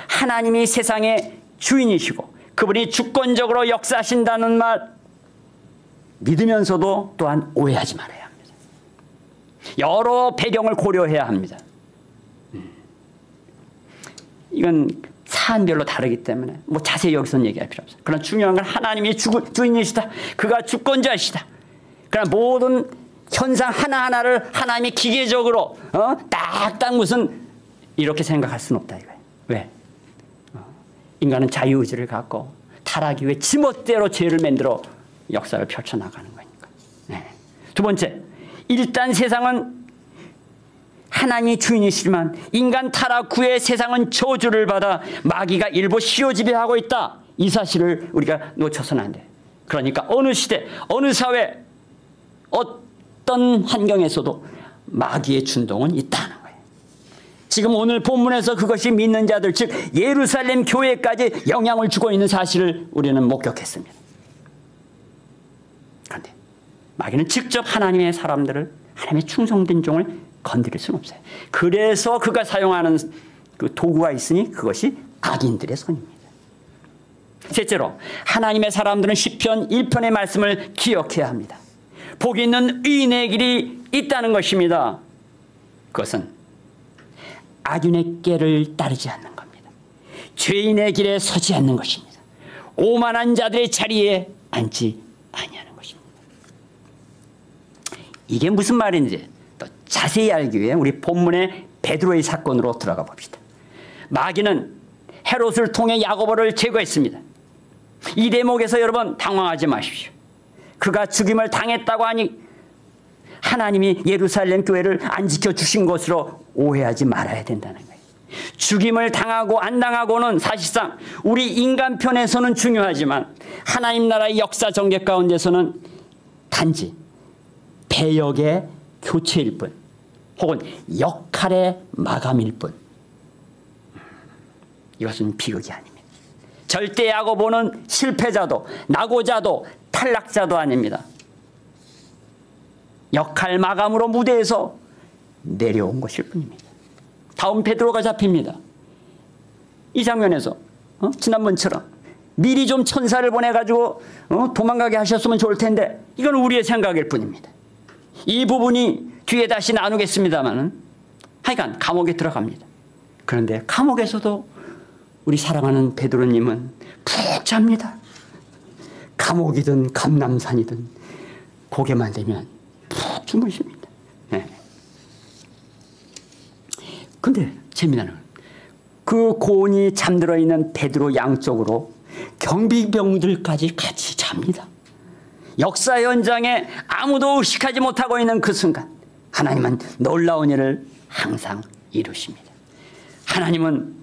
하나님이 세상의 주인이시고 그분이 주권적으로 역사하신다는 말 믿으면서도 또한 오해하지 말아야 합니다. 여러 배경을 고려해야 합니다. 이건 사안별로 다르기 때문에 뭐 자세히 여기서는 얘기할 필요 없어요. 그러나 중요한 건 하나님이 주인이시다. 그가 주권자이시다. 그러나 모든 현상 하나하나를 하나님이 기계적으로 딱딱 무슨 이렇게 생각할 수는 없다 이거예요. 왜? 인간은 자유의지를 갖고 타락 이후에 지멋대로 죄를 만들어 역사를 펼쳐나가는 거니까. 네. 두 번째, 일단 세상은 하나님이 주인이시지만 인간 타락 후에 세상은 저주를 받아 마귀가 일부 시효지배하고 있다. 이 사실을 우리가 놓쳐서는 안 돼. 그러니까 어느 시대, 어느 사회, 어떤 환경에서도 마귀의 준동은 있다는 거예요. 지금 오늘 본문에서 그것이 믿는 자들, 즉 예루살렘 교회까지 영향을 주고 있는 사실을 우리는 목격했습니다. 그런데 마귀는 직접 하나님의 사람들을, 하나님의 충성된 종을 건드릴 수는 없어요. 그래서 그가 사용하는 그 도구가 있으니 그것이 악인들의 손입니다. 셋째로 하나님의 사람들은 시편 1편의 말씀을 기억해야 합니다. 복 있는 의인의 길이 있다는 것입니다. 그것은 악인의 꾀를 따르지 않는 겁니다. 죄인의 길에 서지 않는 것입니다. 오만한 자들의 자리에 앉지 아니하는 것입니다. 이게 무슨 말인지 또 자세히 알기 위해 우리 본문의 베드로의 사건으로 들어가 봅시다. 마귀는 헤롯을 통해 야고보를 제거했습니다. 이 대목에서 여러분 당황하지 마십시오. 그가 죽임을 당했다고 하니 하나님이 예루살렘 교회를 안 지켜주신 것으로 오해하지 말아야 된다는 거예요. 죽임을 당하고 안 당하고는 사실상 우리 인간 편에서는 중요하지만 하나님 나라의 역사 전개 가운데서는 단지 배역의 교체일 뿐 혹은 역할의 마감일 뿐, 이것은 비극이 아닙니다. 절대 야고보는 실패자도 낙오자도 탈락자도 아닙니다. 역할 마감으로 무대에서 내려온 것일 뿐입니다. 다음 베드로가 잡힙니다. 이 장면에서 지난번처럼 미리 좀 천사를 보내가지고 도망가게 하셨으면 좋을 텐데 이건 우리의 생각일 뿐입니다. 이 부분이 뒤에 다시 나누겠습니다만 하여간 감옥에 들어갑니다. 그런데 감옥에서도 우리 사랑하는 베드로님은 푹 잡니다. 감옥이든 감람산이든 고개만 되면 푹 주무십니다. 네. 근데 재미나는 건 그 고온이 잠들어 있는 베드로 양쪽으로 경비병들까지 같이 잡니다. 역사 현장에 아무도 의식하지 못하고 있는 그 순간 하나님은 놀라운 일을 항상 이루십니다. 하나님은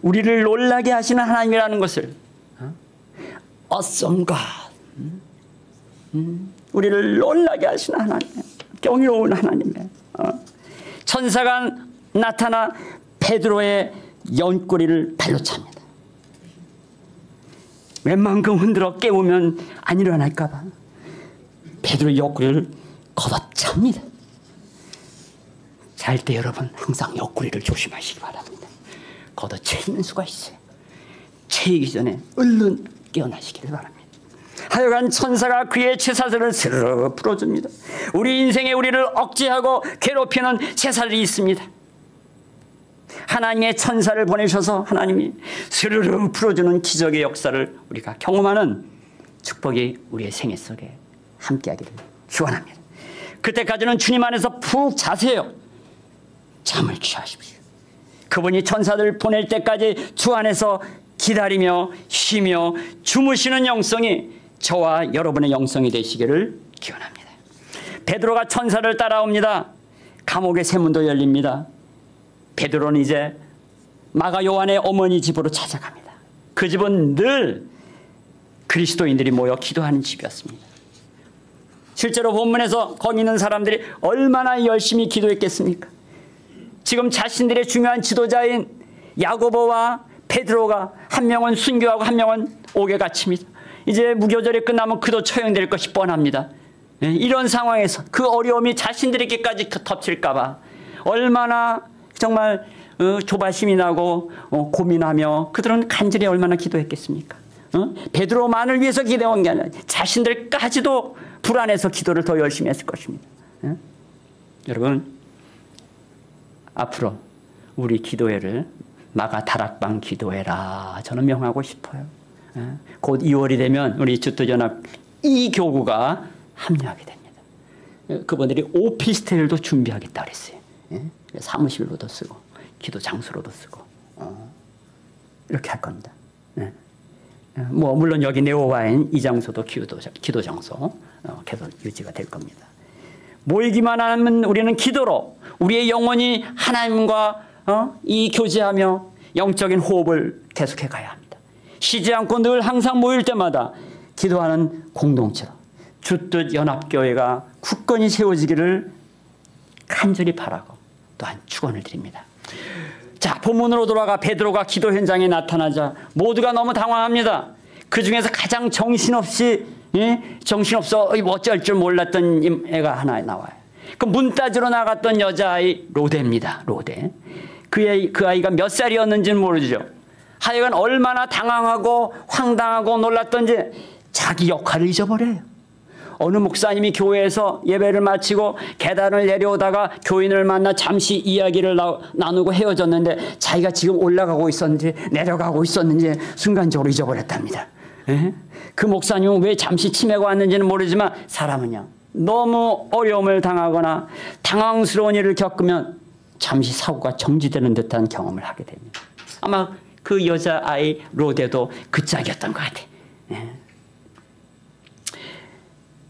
우리를 놀라게 하시는 하나님이라는 것을 awesome God, 우리를 놀라게 하시는 하나님, 경이로운 하나님. 천사가 나타나 베드로의 옆구리를 발로 찹니다. 웬만큼 흔들어 깨우면 안 일어날까 봐 베드로의 옆구리를 걷어찹니다. 잘 때 여러분 항상 옆구리를 조심하시기 바랍니다. 걷어채이는 수가 있어요. 채이기 전에 얼른 깨어나시기를 바랍니다. 하여간 천사가 그의 채사들을 스르르 풀어줍니다. 우리 인생에 우리를 억제하고 괴롭히는 채사들이 있습니다. 하나님의 천사를 보내셔서 하나님이 스르르 풀어주는 기적의 역사를 우리가 경험하는 축복이 우리의 생애 속에 함께하기를 기원합니다. 그때까지는 주님 안에서 푹 자세요. 잠을 취하십시오. 그분이 천사들 보낼 때까지 주 안에서 기다리며 쉬며 주무시는 영성이 저와 여러분의 영성이 되시기를 기원합니다. 베드로가 천사를 따라옵니다. 감옥의 세문도 열립니다. 베드로는 이제 마가 요한의 어머니 집으로 찾아갑니다. 그 집은 늘 그리스도인들이 모여 기도하는 집이었습니다. 실제로 본문에서 거기 있는 사람들이 얼마나 열심히 기도했겠습니까? 지금 자신들의 중요한 지도자인 야고보와 베드로가 한 명은 순교하고 한 명은 옥에 갇힙니다. 이제 무교절이 끝나면 그도 처형될 것이 뻔합니다. 이런 상황에서 그 어려움이 자신들에게까지 덮칠까 봐 얼마나 정말 조바심이 나고 고민하며 그들은 간절히 얼마나 기도했겠습니까? 베드로만을 위해서 기도한 게 아니라 자신들까지도 불안해서 기도를 더 열심히 했을 것입니다. 여러분, 앞으로 우리 기도회를 마가 다락방 기도회라 저는 명하고 싶어요. 곧 2월이 되면 우리 주토연합 이 교구가 합류하게 됩니다. 그분들이 오피스텔도 준비하겠다 그랬어요. 사무실로도 쓰고 기도 장소로도 쓰고 이렇게 할 겁니다. 뭐 물론 여기 네오와인 이 장소도 기도 장소 계속 유지가 될 겁니다. 모이기만 하면 우리는 기도로 우리의 영혼이 하나님과 이 교제하며 영적인 호흡을 계속해 가야 합니다. 쉬지 않고 늘 항상 모일 때마다 기도하는 공동체로 주뜻 연합교회가 굳건히 세워지기를 간절히 바라고 또한 축원을 드립니다. 자, 본문으로 돌아가 베드로가 기도 현장에 나타나자 모두가 너무 당황합니다. 그 중에서 가장 정신없어 어쩔 줄 몰랐던 애가 하나 나와요. 그 문 따지러 나갔던 여자아이 로데입니다. 로데. 그 아이가 몇 살이었는지는 모르죠. 하여간 얼마나 당황하고 황당하고 놀랐던지 자기 역할을 잊어버려요. 어느 목사님이 교회에서 예배를 마치고 계단을 내려오다가 교인을 만나 잠시 이야기를 나누고 헤어졌는데 자기가 지금 올라가고 있었는지 내려가고 있었는지 순간적으로 잊어버렸답니다. 그 목사님은 왜 잠시 치매가 왔는지는 모르지만 사람은요, 너무 어려움을 당하거나 당황스러운 일을 겪으면 잠시 사고가 정지되는 듯한 경험을 하게 됩니다. 아마 그 여자아이 로데도 그 짝이었던 것 같아요.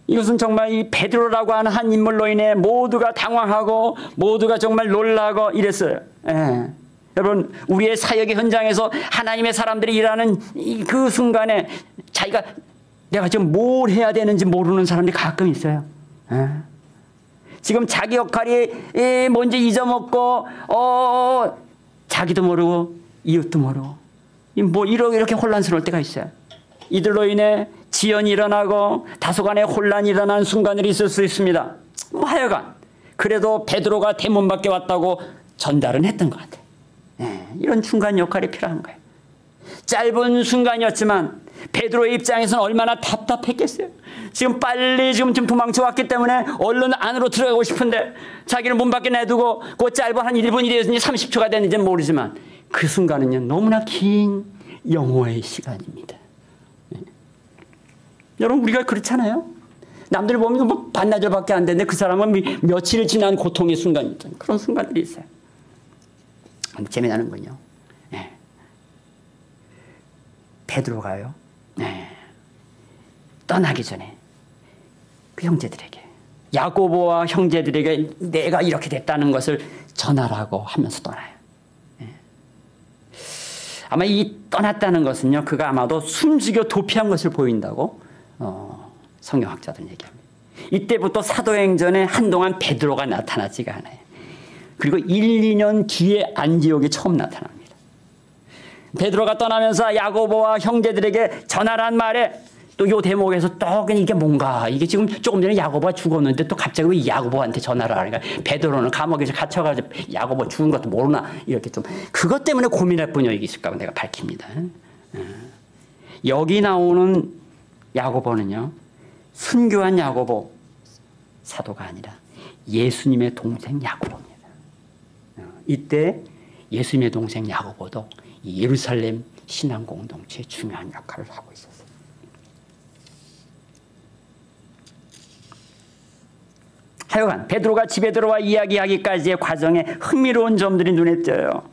이것은 정말 이 베드로라고 하는 한 인물로 인해 모두가 당황하고 모두가 정말 놀라고 이랬어요. 여러분, 우리의 사역의 현장에서 하나님의 사람들이 일하는 그 순간에 자기가 내가 지금 뭘 해야 되는지 모르는 사람들이 가끔 있어요. 지금 자기 역할이 뭔지 잊어먹고 자기도 모르고 이웃도 모르고 뭐 이렇게 혼란스러울 때가 있어요. 이들로 인해 지연이 일어나고 다소간의 혼란이 일어나는 순간들이 있을 수 있습니다. 뭐 하여간 그래도 베드로가 대문 밖에 왔다고 전달은 했던 것 같아요. 이런 중간 역할이 필요한 거예요. 짧은 순간이었지만 베드로의 입장에서는 얼마나 답답했겠어요. 지금 빨리 지금 도망쳐 왔기 때문에 얼른 안으로 들어가고 싶은데 자기를 문 밖에 내두고 그 짧은 한 1분이 되었는지 30초가 됐는지는 모르지만 그 순간은요 너무나 긴 영호의 시간입니다. 여러분 우리가 그렇잖아요. 남들 보면 뭐 반나절밖에 안 됐는데 그 사람은 며칠을 지난 고통의 순간이 있잖아요. 그런 순간들이 있어요. 근데 재미나는 건요. 베드로가요. 떠나기 전에 그 형제들에게 야고보와 형제들에게 내가 이렇게 됐다는 것을 전하라고 하면서 떠나요. 아마 이 떠났다는 것은요. 그가 아마도 숨죽여 도피한 것을 보인다고 성경학자들은 얘기합니다. 이때부터 사도행전에 한동안 베드로가 나타나지가 않아요. 그리고 1, 2년 뒤에 안디옥에 처음 나타납니다. 베드로가 떠나면서 야고보와 형제들에게 전하란 말에 또 요 대목에서 또 이게 뭔가 이게 지금 조금 전에 야고보가 죽었는데 또 갑자기 왜 야고보한테 전하라 하니까 베드로는 감옥에서 갇혀가지고 야고보 죽은 것도 모르나 이렇게 좀 그것 때문에 고민할 뿐이 있을까 내가 밝힙니다. 여기 나오는 야고보는요 순교한 야고보 사도가 아니라 예수님의 동생 야고보입니다. 이때 예수님의 동생 야고보도 예루살렘 신앙 공동체의 중요한 역할을 하고 있었어요. 하여간 베드로가 집에 들어와 이야기하기까지의 과정에 흥미로운 점들이 눈에 띄어요.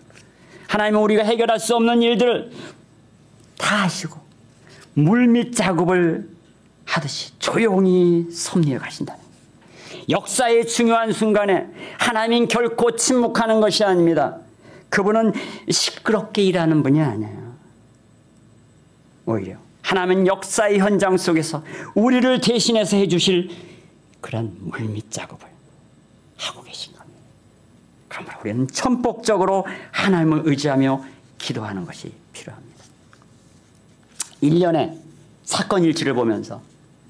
하나님은 우리가 해결할 수 없는 일들을 다 하시고 물밑 작업을 하듯이 조용히 섭리해 가신다. 역사의 중요한 순간에 하나님은 결코 침묵하는 것이 아닙니다. 그분은 시끄럽게 일하는 분이 아니에요. 오히려 하나님은 역사의 현장 속에서 우리를 대신해서 해주실 그런 물밑 작업을 하고 계신 겁니다. 그러므로 우리는 천폭적으로 하나님을 의지하며 기도하는 것이 필요합니다. 1년의 사건 일지를 보면서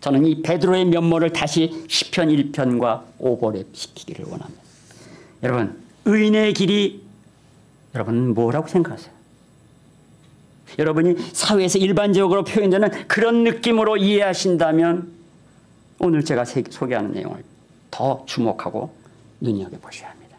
저는 이 베드로의 면모를 다시 시편 1편과 오버랩시키기를 원합니다. 여러분 의인의 길이 여러분 뭐라고 생각하세요? 여러분이 사회에서 일반적으로 표현되는 그런 느낌으로 이해하신다면 오늘 제가 소개하는 내용을 더 주목하고 눈여겨보셔야 합니다.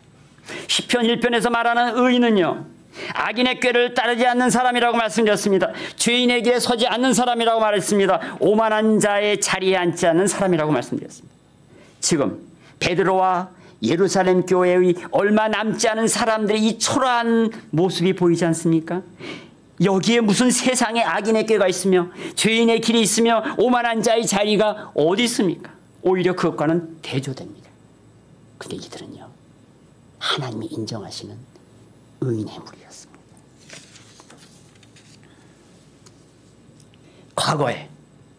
시편 1편에서 말하는 의인은요. 악인의 꾀를 따르지 않는 사람이라고 말씀드렸습니다. 죄인의 길에 서지 않는 사람이라고 말했습니다. 오만한 자의 자리에 앉지 않는 사람이라고 말씀드렸습니다. 지금 베드로와 예루살렘 교회의 얼마 남지 않은 사람들의 이 초라한 모습이 보이지 않습니까? 여기에 무슨 세상에 악인의 꾀가 있으며 죄인의 길이 있으며 오만한 자의 자리가 어디 있습니까? 오히려 그것과는 대조됩니다. 근데 이들은요. 하나님이 인정하시는 의인의 무리였습니다. 과거에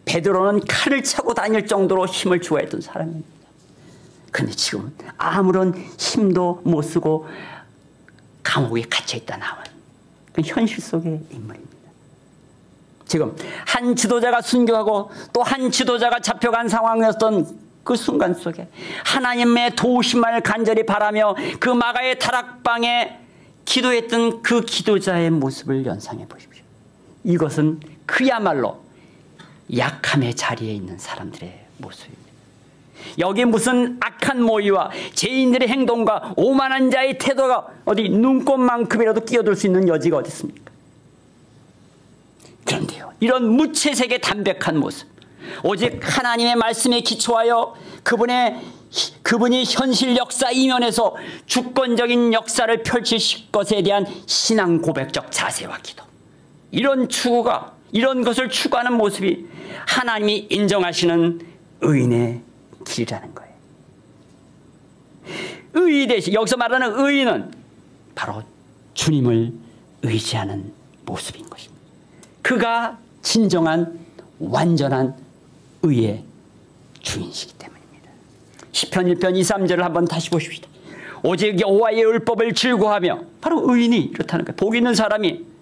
베드로는 칼을 차고 다닐 정도로 힘을 좋아했던 사람입니다. 그런데 지금은 아무런 힘도 못 쓰고 감옥에 갇혀있다 나온 현실 속의 인물입니다. 지금 한 지도자가 순교하고 또 한 지도자가 잡혀간 상황이었던 그 순간 속에 하나님의 도우심만을 간절히 바라며 그 마가의 다락방에 기도했던 그 기도자의 모습을 연상해 보십시오. 이것은 그야말로 약함의 자리에 있는 사람들의 모습입니다. 여기 무슨 악한 모의와 죄인들의 행동과 오만한 자의 태도가 어디 눈꽃만큼이라도 끼어들 수 있는 여지가 어디 있습니까? 그런데요, 이런 무채색의 담백한 모습, 오직 하나님의 말씀에 기초하여 그분이 현실 역사 이면에서 주권적인 역사를 펼치실 것에 대한 신앙 고백적 자세와 기도, 이런 추구가, 이런 것을 추구하는 모습이 하나님이 인정하시는 의인의 길이라는 거예요. 의의 대신 여기서 말하는 의인은 바로 주님을 의지하는 모습인 것입니다. 그가 진정한 완전한 의의 주인이시기 때문입니다. 시편 1편 2, 3절을 한번 다시 보십시다. 오직 여호와의 율법을 즐거워하며, 바로 의인이 이렇다는 거예요. 복 있는 사람이,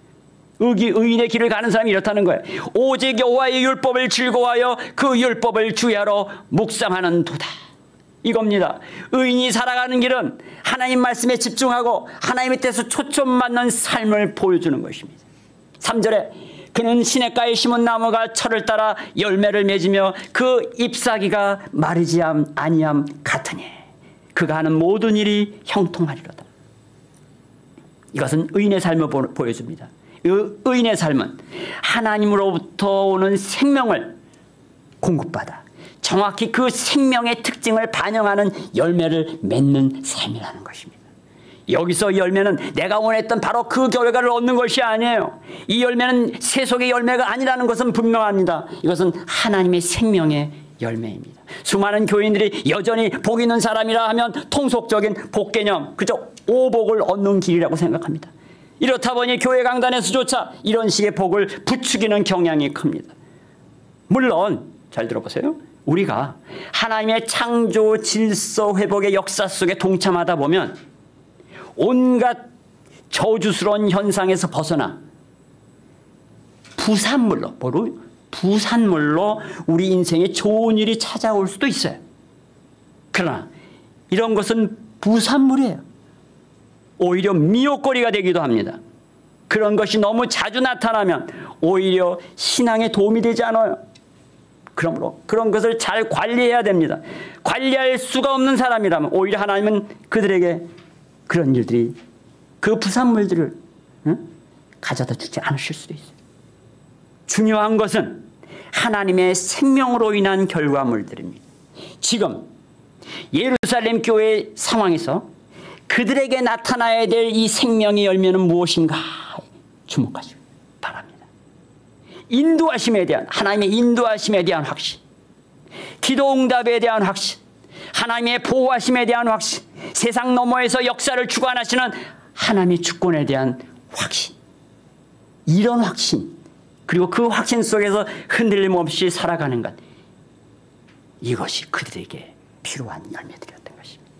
의인의 길을 가는 사람이 이렇다는 거예요. 오직 여호와의 율법을 즐거워하여 그 율법을 주야로 묵상하는 도다. 이겁니다. 의인이 살아가는 길은 하나님 말씀에 집중하고 하나님의 뜻에 초점 맞는 삶을 보여주는 것입니다. 3절에 그는 시냇가에 심은 나무가 철을 따라 열매를 맺으며 그 잎사귀가 마르지 아니함 같으니 그가 하는 모든 일이 형통하리로다. 이것은 의인의 삶을 보여줍니다. 의인의 삶은 하나님으로부터 오는 생명을 공급받아 정확히 그 생명의 특징을 반영하는 열매를 맺는 삶이라는 것입니다. 여기서 열매는 내가 원했던 바로 그 결과를 얻는 것이 아니에요. 이 열매는 세속의 열매가 아니라는 것은 분명합니다. 이것은 하나님의 생명의 열매입니다. 수많은 교인들이 여전히 복 있는 사람이라 하면 통속적인 복 개념, 그저 오복을 얻는 길이라고 생각합니다. 이렇다 보니 교회 강단에서조차 이런 식의 복을 부추기는 경향이 큽니다. 물론 잘 들어보세요. 우리가 하나님의 창조 질서 회복의 역사 속에 동참하다 보면 온갖 저주스러운 현상에서 벗어나 부산물로 우리 인생에 좋은 일이 찾아올 수도 있어요. 그러나 이런 것은 부산물이에요. 오히려 미혹거리가 되기도 합니다. 그런 것이 너무 자주 나타나면 오히려 신앙에 도움이 되지 않아요. 그러므로 그런 것을 잘 관리해야 됩니다. 관리할 수가 없는 사람이라면 오히려 하나님은 그들에게 그런 일들이 그 부산물들을 가져다 주지 않으실 수도 있어요. 중요한 것은 하나님의 생명으로 인한 결과물들입니다. 지금 예루살렘 교회 상황에서 그들에게 나타나야 될 이 생명의 열매는 무엇인가 주목하시기 바랍니다. 인도하심에 대한, 하나님의 인도하심에 대한 확신, 기도응답에 대한 확신, 하나님의 보호하심에 대한 확신, 세상 너머에서 역사를 주관하시는 하나님의 주권에 대한 확신, 이런 확신, 그리고 그 확신 속에서 흔들림 없이 살아가는 것, 이것이 그들에게 필요한 열매들이었던 것입니다.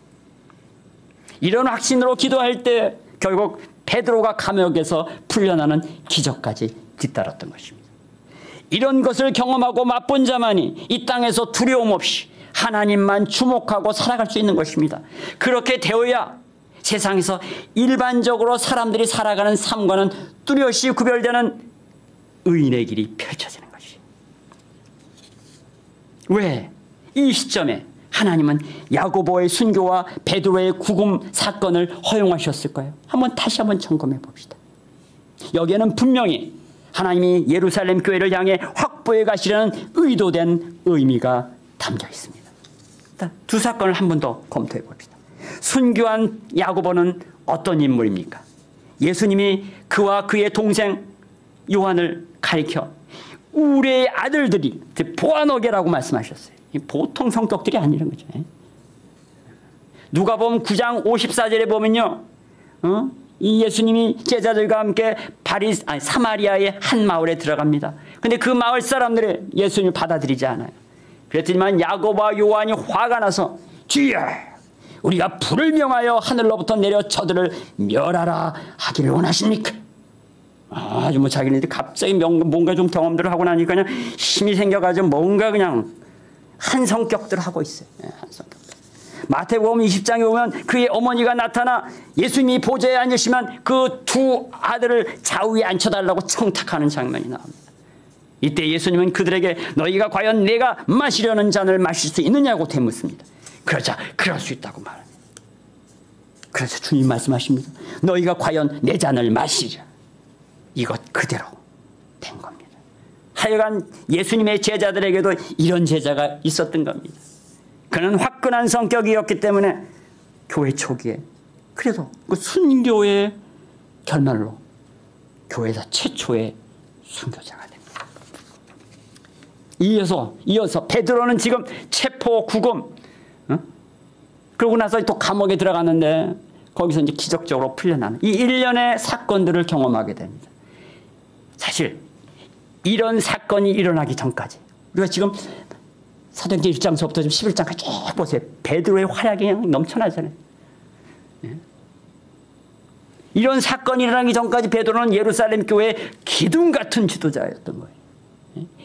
이런 확신으로 기도할 때 결국 베드로가 감옥에서 풀려나는 기적까지 뒤따랐던 것입니다. 이런 것을 경험하고 맛본 자만이 이 땅에서 두려움 없이 하나님만 주목하고 살아갈 수 있는 것입니다. 그렇게 되어야 세상에서 일반적으로 사람들이 살아가는 삶과는 뚜렷이 구별되는 의인의 길이 펼쳐지는 것이에요. 왜? 이 시점에 하나님은 야고보의 순교와 베드로의 구금 사건을 허용하셨을까요? 다시 한번 점검해 봅시다. 여기에는 분명히 하나님이 예루살렘 교회를 향해 확보해 가시려는 의도된 의미가 담겨 있습니다. 두 사건을 한 번 더 검토해 봅시다. 순교한 야고보는 어떤 인물입니까? 예수님이 그와 그의 동생 요한을 가리켜 우리의 아들들이 보아노게라고 말씀하셨어요. 보통 성격들이 아니란 거죠. 누가복음 9장 54절에 보면요, 이 예수님이 제자들과 함께 사마리아의 한 마을에 들어갑니다. 근데 그 마을 사람들이 예수님을 받아들이지 않아요. 그랬더니만 야고보와 요한이 화가 나서 주여, 우리가 불을 명하여 하늘로부터 내려 저들을 멸하라 하기를 원하십니까? 아주 자기네들 갑자기 뭔가 좀 경험들을 하고 나니까 그냥 힘이 생겨가지고 뭔가 그냥 한 성격들을 하고 있어요. 한 성격들. 마태복음 20장에 보면 그의 어머니가 나타나 예수님이 보좌에 앉으시면 그 두 아들을 좌우에 앉혀달라고 청탁하는 장면이 나옵니다. 이때 예수님은 그들에게 너희가 과연 내가 마시려는 잔을 마실 수 있느냐고 되묻습니다. 그러자 그럴 수 있다고 말합니다. 그래서 주님 말씀하십니다. 너희가 과연 내 잔을 마시랴. 이것 그대로 된 겁니다. 하여간 예수님의 제자들에게도 이런 제자가 있었던 겁니다. 그는 화끈한 성격이었기 때문에 교회 초기에 그래도 그 순교의 결말로 교회에서 최초의 순교자가 됩니다. 이어서 베드로는 지금 체포, 구금, 그러고 나서 또 감옥에 들어갔는데 거기서 이제 기적적으로 풀려나는 이 일련의 사건들을 경험하게 됩니다. 사실 이런 사건이 일어나기 전까지 우리가 지금 사도행전 1장서부터 11장까지 쭉 보세요. 베드로의 활약이 그냥 넘쳐나잖아요. 이런 사건이 일어나기 전까지 베드로는 예루살렘 교회의 기둥 같은 지도자였던 거예요.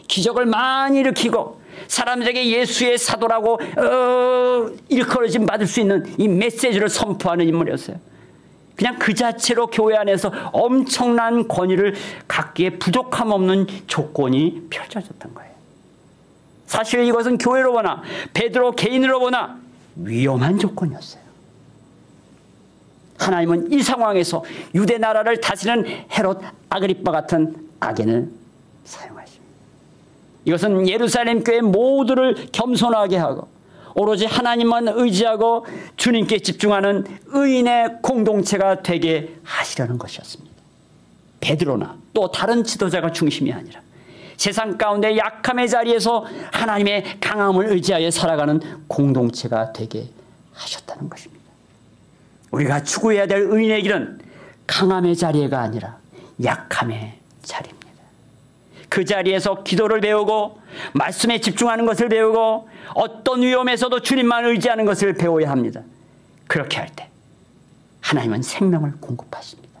기적을 많이 일으키고 사람들에게 예수의 사도라고 일컬어짐 받을 수 있는 이 메시지를 선포하는 인물이었어요. 그냥 그 자체로 교회 안에서 엄청난 권위를 갖기에 부족함 없는 조건이 펼쳐졌던 거예요. 사실 이것은 교회로 보나 베드로 개인으로 보나 위험한 조건이었어요. 하나님은 이 상황에서 유대 나라를 다스리는 헤롯 아그리빠 같은 악인을 사용하십니다. 이것은 예루살렘 교회 모두를 겸손하게 하고 오로지 하나님만 의지하고 주님께 집중하는 의인의 공동체가 되게 하시려는 것이었습니다. 베드로나 또 다른 지도자가 중심이 아니라 세상 가운데 약함의 자리에서 하나님의 강함을 의지하여 살아가는 공동체가 되게 하셨다는 것입니다. 우리가 추구해야 될 의인의 길은 강함의 자리가 아니라 약함의 자리입니다. 그 자리에서 기도를 배우고 말씀에 집중하는 것을 배우고 어떤 위험에서도 주님만 의지하는 것을 배워야 합니다. 그렇게 할 때 하나님은 생명을 공급하십니다.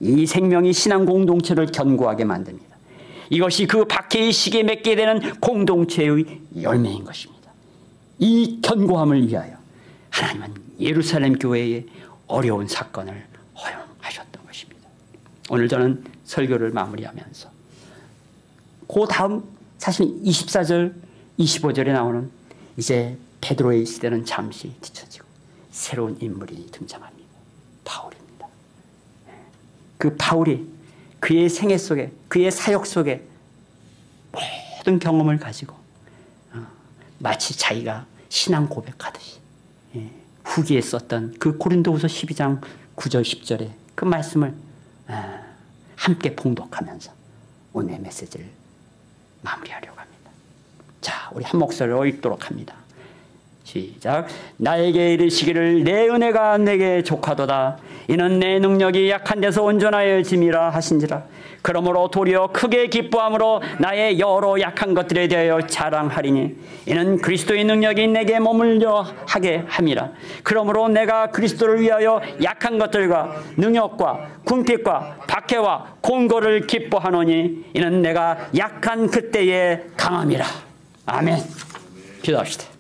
이 생명이 신앙 공동체를 견고하게 만듭니다. 이것이 그 박해의 시기에 맺게 되는 공동체의 열매인 것입니다. 이 견고함을 위하여 하나님은 예루살렘 교회의 어려운 사건을 허용하셨던 것입니다. 오늘 저는 설교를 마무리하면서 그 다음 사실 24절 25절에 나오는 이제 베드로의 시대는 잠시 뒤처지고 새로운 인물이 등장합니다. 바울입니다. 그 바울이 그의 생애 속에 그의 사역 속에 모든 경험을 가지고 마치 자기가 신앙 고백하듯이 후기에 썼던 그 고린도후서 12장 9절 10절의 그 말씀을 함께 봉독하면서 오늘의 메시지를 마무리하려고 합니다. 자, 우리 한 목소리로 읽도록 합니다. 시작. 나에게 이르시기를 내 은혜가 내게 족하도다. 이는 내 능력이 약한 데서 온전하여 짐이라 하신지라. 그러므로 도리어 크게 기뻐함으로 나의 여러 약한 것들에 대하여 자랑하리니 이는 그리스도의 능력이 내게 머물려 하게 함이라. 그러므로 내가 그리스도를 위하여 약한 것들과 능력과 궁핍과 박해와 공고를 기뻐하노니 이는 내가 약한 그때의 강함이라. 아멘. 기도합시다.